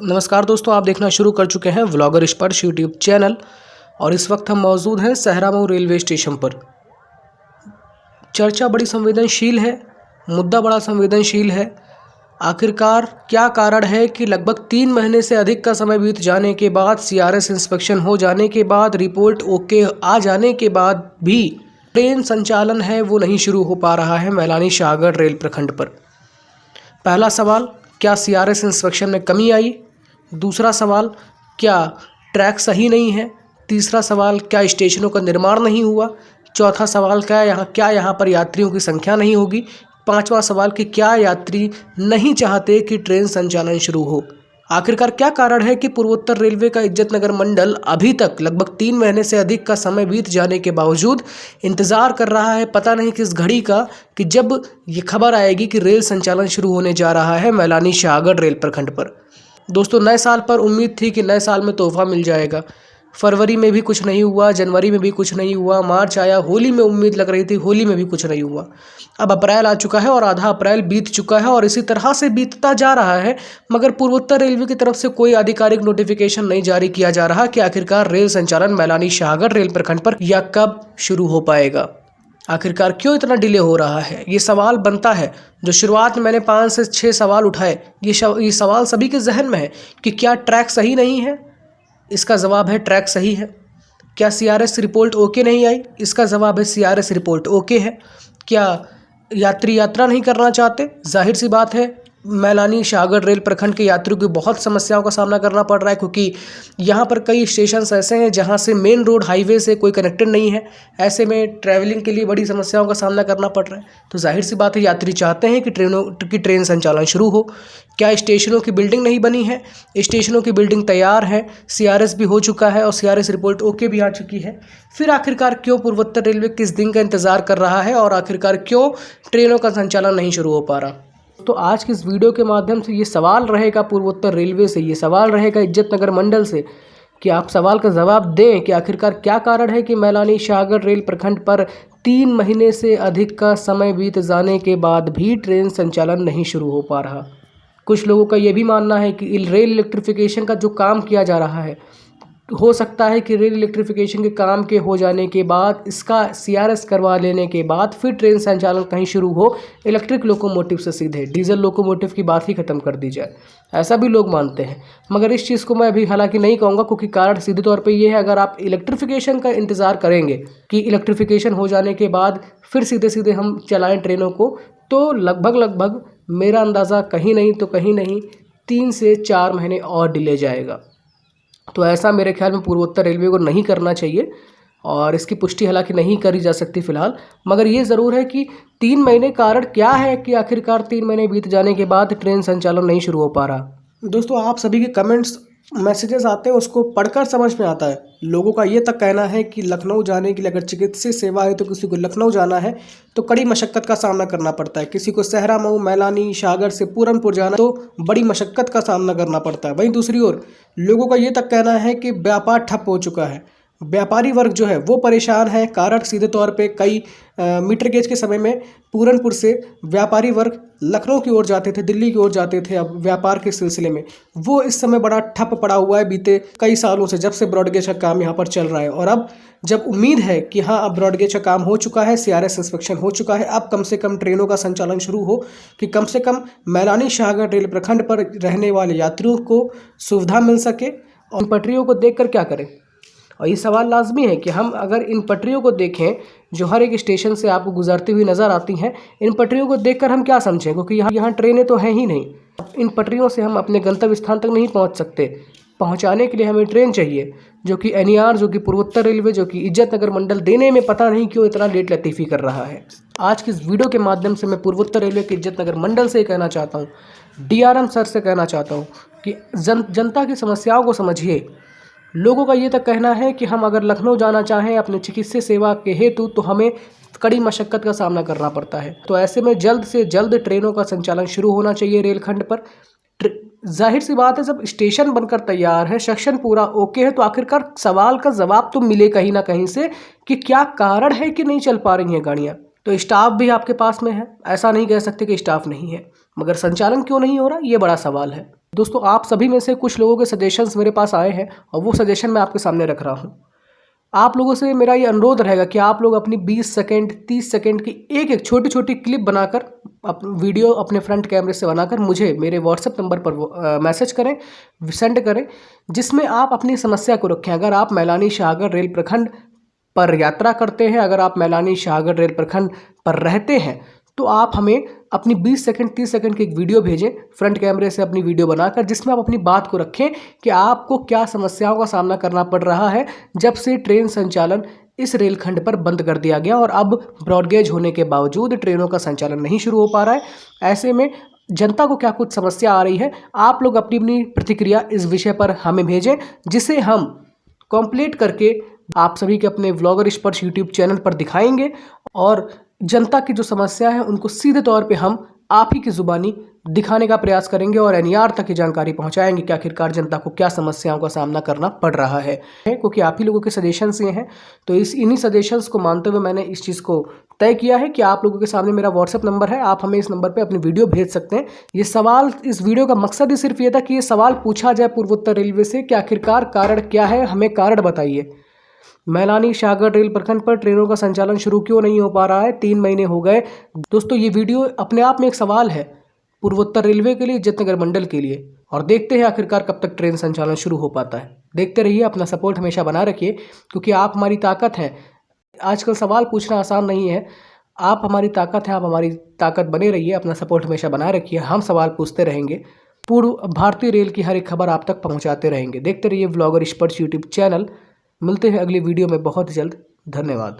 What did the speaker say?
नमस्कार दोस्तों, आप देखना शुरू कर चुके हैं व्लॉगर स्पर्श यूट्यूब चैनल। और इस वक्त हम मौजूद हैं सहरा मऊ रेलवे स्टेशन पर। चर्चा बड़ी संवेदनशील है, मुद्दा बड़ा संवेदनशील है। आखिरकार क्या कारण है कि लगभग 3 महीने से अधिक का समय बीत जाने के बाद, CRS इंस्पेक्शन हो जाने के बाद, रिपोर्ट ओके आ जाने के बाद भी ट्रेन संचालन है वो नहीं शुरू हो पा रहा है मैलानी शाहगढ़ रेल प्रखंड पर। पहला सवाल, क्या CRS इंस्पेक्शन में कमी आई? दूसरा सवाल, क्या ट्रैक सही नहीं है? तीसरा सवाल, क्या स्टेशनों का निर्माण नहीं हुआ? चौथा सवाल, क्या यहाँ पर यात्रियों की संख्या नहीं होगी? पांचवा सवाल कि क्या यात्री नहीं चाहते कि ट्रेन संचालन शुरू हो? आखिरकार क्या कारण है कि पूर्वोत्तर रेलवे का इज्जतनगर मंडल अभी तक लगभग 3 महीने से अधिक का समय बीत जाने के बावजूद इंतज़ार कर रहा है, पता नहीं किस घड़ी का, कि जब ये खबर आएगी कि रेल संचालन शुरू होने जा रहा है मैलानी शाहगढ़ रेल प्रखंड पर। दोस्तों, नए साल पर उम्मीद थी कि नए साल में तोहफा मिल जाएगा। फरवरी में भी कुछ नहीं हुआ, जनवरी में भी कुछ नहीं हुआ, मार्च आया, होली में उम्मीद लग रही थी, होली में भी कुछ नहीं हुआ। अब अप्रैल आ चुका है और आधा अप्रैल बीत चुका है और इसी तरह से बीतता जा रहा है, मगर पूर्वोत्तर रेलवे की तरफ से कोई आधिकारिक नोटिफिकेशन नहीं जारी किया जा रहा कि आखिरकार रेल संचालन मैलानी शाहगढ़ रेल प्रखंड पर या कब शुरू हो पाएगा। आखिरकार क्यों इतना डिले हो रहा है, ये सवाल बनता है। जो शुरुआत में मैंने 5 से 6 सवाल उठाए, ये सवाल सभी के जहन में है कि क्या ट्रैक सही नहीं है? इसका जवाब है ट्रैक सही है। क्या CRS रिपोर्ट ओके नहीं आई? इसका जवाब है CRS रिपोर्ट ओके है। क्या यात्री यात्रा नहीं करना चाहते? जाहिर सी बात है, मैलानी शाहगढ़ रेल प्रखंड के यात्रियों की बहुत समस्याओं का सामना करना पड़ रहा है, क्योंकि यहाँ पर कई स्टेशन ऐसे हैं जहाँ से मेन रोड हाईवे से कोई कनेक्टेड नहीं है। ऐसे में ट्रैवलिंग के लिए बड़ी समस्याओं का सामना करना पड़ रहा है। तो जाहिर सी बात है, यात्री चाहते हैं कि ट्रेन संचालन शुरू हो। क्या स्टेशनों की बिल्डिंग नहीं बनी है? स्टेशनों की बिल्डिंग तैयार है, CRS भी हो चुका है और CRS रिपोर्ट ओके भी आ चुकी है। फिर आखिरकार क्यों पूर्वोत्तर रेलवे किस दिन का इंतज़ार कर रहा है और आखिरकार क्यों ट्रेनों का संचालन नहीं शुरू हो पा रहा? तो आज की इस वीडियो के माध्यम से ये सवाल रहेगा पूर्वोत्तर रेलवे से, ये सवाल रहेगा इज्जतनगर मंडल से कि आप सवाल का जवाब दें कि आखिरकार क्या कारण है कि मैलानी शाहगढ़ रेल प्रखंड पर 3 महीने से अधिक का समय बीत जाने के बाद भी ट्रेन संचालन नहीं शुरू हो पा रहा। कुछ लोगों का ये भी मानना है कि रेल इलेक्ट्रिफिकेशन का जो काम किया जा रहा है, हो सकता है कि रेल इलेक्ट्रिफिकेशन के काम के हो जाने के बाद, इसका CRS करवा लेने के बाद फिर ट्रेन संचालन कहीं शुरू हो, इलेक्ट्रिक लोकोमोटिव से सीधे डीजल लोकोमोटिव की बात ही खत्म कर दी जाए। ऐसा भी लोग मानते हैं, मगर इस चीज़ को मैं अभी हालांकि नहीं कहूँगा, क्योंकि कारण सीधे तौर पे ये है, अगर आप इलेक्ट्रिफिकेशन का इंतज़ार करेंगे कि इलेक्ट्रिफिकेशन हो जाने के बाद फिर सीधे सीधे हम चलाएँ ट्रेनों को, तो लगभग मेरा अंदाज़ा कहीं नहीं तो कहीं नहीं 3 से 4 महीने और डिले जाएगा। तो ऐसा मेरे ख्याल में पूर्वोत्तर रेलवे को नहीं करना चाहिए और इसकी पुष्टि हालांकि नहीं करी जा सकती फ़िलहाल, मगर ये ज़रूर है कि 3 महीने कारण क्या है कि आखिरकार 3 महीने बीत जाने के बाद ट्रेन संचालन नहीं शुरू हो पा रहा। दोस्तों, आप सभी के कमेंट्स, मैसेजेस आते हैं, उसको पढ़कर समझ में आता है। लोगों का ये तक कहना है कि लखनऊ जाने के लिए अगर चिकित्सीय सेवा है तो किसी को लखनऊ जाना है तो कड़ी मशक्क़त का सामना करना पड़ता है। किसी को सहरा मऊ, मैलानी शाहगढ़ से पूरनपुर जाना तो बड़ी मशक्क़त का सामना करना पड़ता है। वहीं दूसरी ओर लोगों का ये तक कहना है कि व्यापार ठप हो चुका है, व्यापारी वर्ग जो है वो परेशान है। कारण सीधे तौर पे कई मीटर गेज के समय में पूरनपुर से व्यापारी वर्ग लखनऊ की ओर जाते थे, दिल्ली की ओर जाते थे। अब व्यापार के सिलसिले में वो इस समय बड़ा ठप पड़ा हुआ है बीते कई सालों से, जब से ब्रॉडगेज का काम यहाँ पर चल रहा है। और अब जब उम्मीद है कि हाँ, अब ब्रॉडगेज का काम हो चुका है, CRS इंस्पेक्शन हो चुका है, अब कम से कम ट्रेनों का संचालन शुरू हो, कि कम से कम मैलानी शाहगढ़ रेल प्रखंड पर रहने वाले यात्रियों को सुविधा मिल सके। और पटरियों को देख कर क्या करें? और ये सवाल लाजमी है कि हम अगर इन पटरियों को देखें जो हर एक स्टेशन से आपको गुजरती हुई नज़र आती हैं, इन पटरियों को देखकर हम क्या समझें? क्योंकि यहाँ ट्रेनें तो हैं ही नहीं। इन पटरियों से हम अपने गंतव्य स्थान तक नहीं पहुँच सकते। पहुँचाने के लिए हमें ट्रेन चाहिए, जो कि NER, जो कि पूर्वोत्तर रेलवे, जो कि इज्जतनगर मंडल देने में पता नहीं क्यों इतना लेट लतीफ़ी कर रहा है। आज की इस वीडियो के माध्यम से मैं पूर्वोत्तर रेलवे के इज्जतनगर मंडल से कहना चाहता हूँ, DRM सर से कहना चाहता हूँ कि जनता की समस्याओं को समझिए। लोगों का ये तक कहना है कि हम अगर लखनऊ जाना चाहें अपने चिकित्सीय सेवा के हेतु तो हमें कड़ी मशक्क़त का सामना करना पड़ता है। तो ऐसे में जल्द से जल्द ट्रेनों का संचालन शुरू होना चाहिए रेलखंड पर। जाहिर सी बात है, जब स्टेशन बनकर तैयार है, सेक्शन पूरा ओके है, तो आखिरकार सवाल का जवाब तो मिले कहीं ना कहीं से कि क्या कारण है कि नहीं चल पा रही हैं गाड़ियाँ। तो स्टाफ भी आपके पास में है, ऐसा नहीं कह सकते कि स्टाफ नहीं है, मगर संचालन क्यों नहीं हो रहा, ये बड़ा सवाल है। दोस्तों आप सभी में से कुछ लोगों के सजेशंस मेरे पास आए हैं और वो सजेशन मैं आपके सामने रख रहा हूँ। आप लोगों से मेरा ये अनुरोध रहेगा कि आप लोग अपनी 20 सेकंड 30 सेकंड की एक एक छोटी छोटी क्लिप बनाकर वीडियो अपने फ्रंट कैमरे से बनाकर मुझे मेरे व्हाट्सएप नंबर पर मैसेज करें, सेंड करें, जिसमें आप अपनी समस्या को रखें। अगर आप मैलानी शाहगढ़ रेल प्रखंड पर यात्रा करते हैं, अगर आप मैलानी शाहगढ़ रेल प्रखंड पर रहते हैं, तो आप हमें अपनी 20 सेकंड 30 सेकंड की एक वीडियो भेजें फ्रंट कैमरे से अपनी वीडियो बनाकर, जिसमें आप अपनी बात को रखें कि आपको क्या समस्याओं का सामना करना पड़ रहा है जब से ट्रेन संचालन इस रेलखंड पर बंद कर दिया गया और अब ब्रॉडगेज होने के बावजूद ट्रेनों का संचालन नहीं शुरू हो पा रहा है। ऐसे में जनता को क्या कुछ समस्या आ रही है, आप लोग अपनी अपनी प्रतिक्रिया इस विषय पर हमें भेजें, जिसे हम कंप्लीट करके आप सभी के अपने व्लॉगर स्पर्श यूट्यूब चैनल पर दिखाएंगे और जनता की जो समस्या है उनको सीधे तौर पे हम आप ही की ज़ुबानी दिखाने का प्रयास करेंगे और एनईआर तक की जानकारी पहुंचाएंगे कि आखिरकार जनता को क्या समस्याओं का सामना करना पड़ रहा है। क्योंकि आप ही लोगों के सजेशंस ये हैं, तो इन्हीं सजेशंस को मानते हुए मैंने इस चीज़ को तय किया है कि आप लोगों के सामने मेरा व्हाट्सएप नंबर है, आप हमें इस नंबर पर अपनी वीडियो भेज सकते हैं। ये सवाल, इस वीडियो का मकसद ही सिर्फ ये था कि ये सवाल पूछा जाए पूर्वोत्तर रेलवे से कि आखिरकार कारण क्या है, हमें कारण बताइए। मैलानी शाहगढ़ रेल प्रखंड पर ट्रेनों का संचालन शुरू क्यों नहीं हो पा रहा है, 3 महीने हो गए। दोस्तों ये वीडियो अपने आप में एक सवाल है पूर्वोत्तर रेलवे के लिए, जितनगर मंडल के लिए, और देखते हैं आखिरकार कब तक ट्रेन संचालन शुरू हो पाता है। देखते रहिए, अपना सपोर्ट हमेशा बना रखिए, क्योंकि आप हमारी ताकत हैं। आजकल सवाल पूछना आसान नहीं है, आप हमारी ताकत हैं, आप हमारी ताकत बने रहिए, अपना सपोर्ट हमेशा बनाए रखिए। हम सवाल पूछते रहेंगे, पूर्व भारतीय रेल की हर एक खबर आप तक पहुँचाते रहेंगे। देखते रहिए व्लॉगर स्पर्श यूट्यूब चैनल। मिलते हैं अगली वीडियो में बहुत जल्द। धन्यवाद।